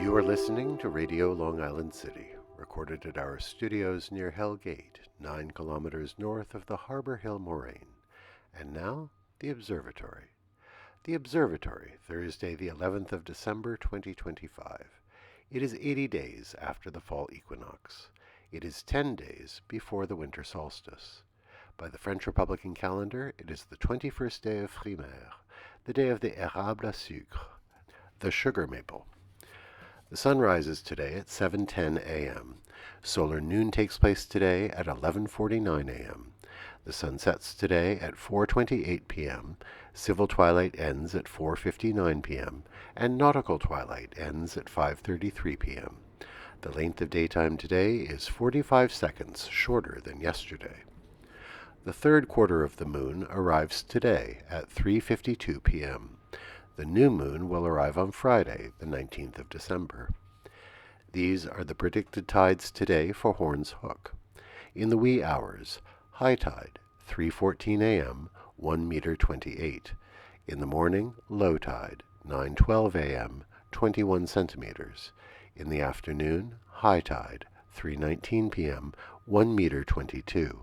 You are listening to Radio Long Island City, recorded at our studios near Hell Gate, 9 kilometers north of the Harbor Hill Moraine. And now, the Observatory. The Observatory, Thursday, the 11th of December, 2025. It is 80 days after the fall equinox. It is 10 days before the winter solstice. By the French Republican calendar, it is the 21st day of Frimaire, the day of the érable à sucre, the sugar maple. The sun rises today at 7:10 a.m. Solar noon takes place today at 11:49 a.m. The sun sets today at 4:28 p.m. Civil twilight ends at 4:59 p.m. and nautical twilight ends at 5:33 p.m. The length of daytime today is 45 seconds shorter than yesterday. The third quarter of the moon arrives today at 3:52 p.m. The new moon will arrive on Friday, the 19th of December. These are the predicted tides today for Horn's Hook. In the wee hours, high tide, 3:14 a.m., 1 meter 28. In the morning, low tide, 9:12 a.m., 21 centimeters. In the afternoon, high tide, 3:19 p.m., 1 meter 22.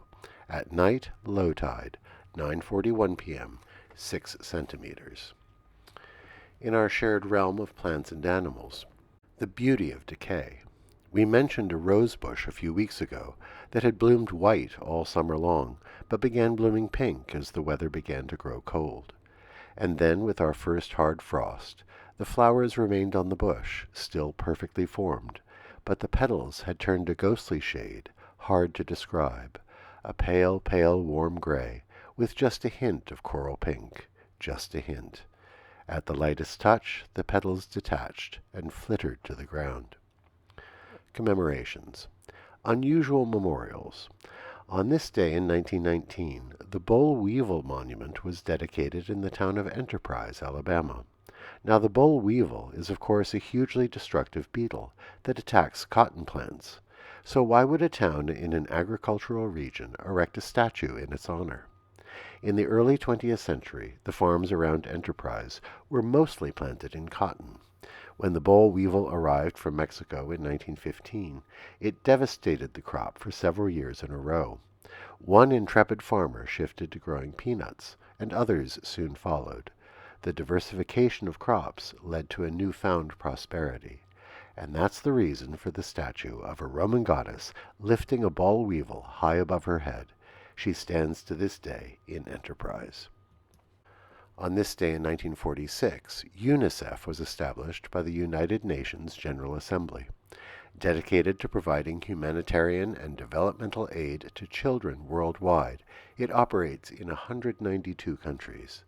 At night, low tide, 9:41 p.m., 6 centimeters. In our shared realm of plants and animals, the beauty of decay. We mentioned a rose bush a few weeks ago that had bloomed white all summer long, but began blooming pink as the weather began to grow cold. And then, with our first hard frost, the flowers remained on the bush, still perfectly formed, but the petals had turned a ghostly shade, hard to describe, a pale, pale, warm gray, with just a hint of coral pink, just a hint. At the lightest touch, the petals detached and flittered to the ground. Commemorations. Unusual memorials. On this day in 1919, the boll weevil monument was dedicated in the town of Enterprise, Alabama. Now, the boll weevil is, of course, a hugely destructive beetle that attacks cotton plants. So why would a town in an agricultural region erect a statue in its honor? In the early 20th century, the farms around Enterprise were mostly planted in cotton. When the boll weevil arrived from Mexico in 1915, it devastated the crop for several years in a row. One intrepid farmer shifted to growing peanuts, and others soon followed. The diversification of crops led to a newfound prosperity. And that's the reason for the statue of a Roman goddess lifting a boll weevil high above her head. She stands to this day in Enterprise. On this day in 1946, UNICEF was established by the United Nations General Assembly. Dedicated to providing humanitarian and developmental aid to children worldwide, it operates in 192 countries.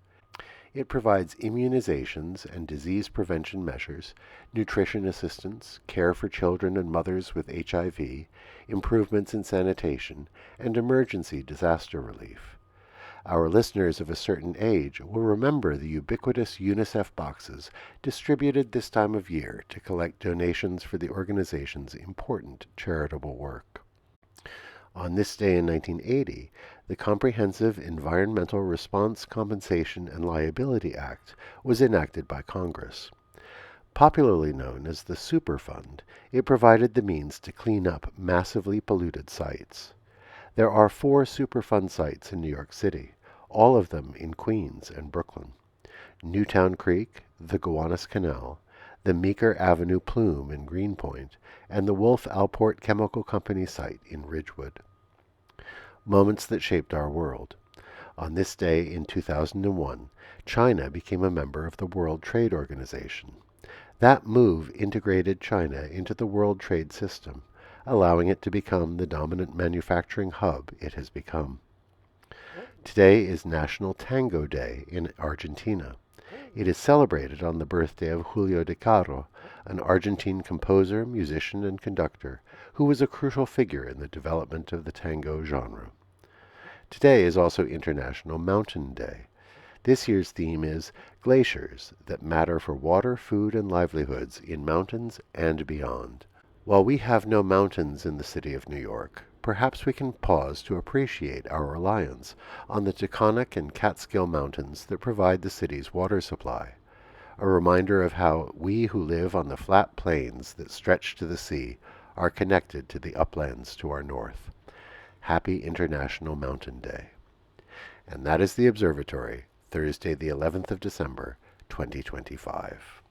It provides immunizations and disease prevention measures, nutrition assistance, care for children and mothers with HIV, improvements in sanitation, and emergency disaster relief. Our listeners of a certain age will remember the ubiquitous UNICEF boxes distributed this time of year to collect donations for the organization's important charitable work. On this day in 1980, the Comprehensive Environmental Response Compensation and Liability Act was enacted by Congress. Popularly known as the Superfund, it provided the means to clean up massively polluted sites. There are 4 Superfund sites in New York City, all of them in Queens and Brooklyn. Newtown Creek, the Gowanus Canal, the Meeker Avenue Plume in Greenpoint, and the Wolf Alport Chemical Company site in Ridgewood. Moments that shaped our world. On this day in 2001, China became a member of the World Trade Organization. That move integrated China into the World Trade System, allowing it to become the dominant manufacturing hub it has become. Today is National Tango Day in Argentina. It is celebrated on the birthday of Julio de Caro, an Argentine composer, musician, and conductor who was a crucial figure in the development of the tango genre. Today is also International Mountain Day. This year's theme is glaciers that matter for water, food, and livelihoods in mountains and beyond. While we have no mountains in the city of New York, perhaps we can pause to appreciate our reliance on the Taconic and Catskill Mountains that provide the city's water supply. a reminder of how we who live on the flat plains that stretch to the sea are connected to the uplands to our north. Happy International Mountain Day. And that is the Observatory, Thursday the 11th of December, 2025.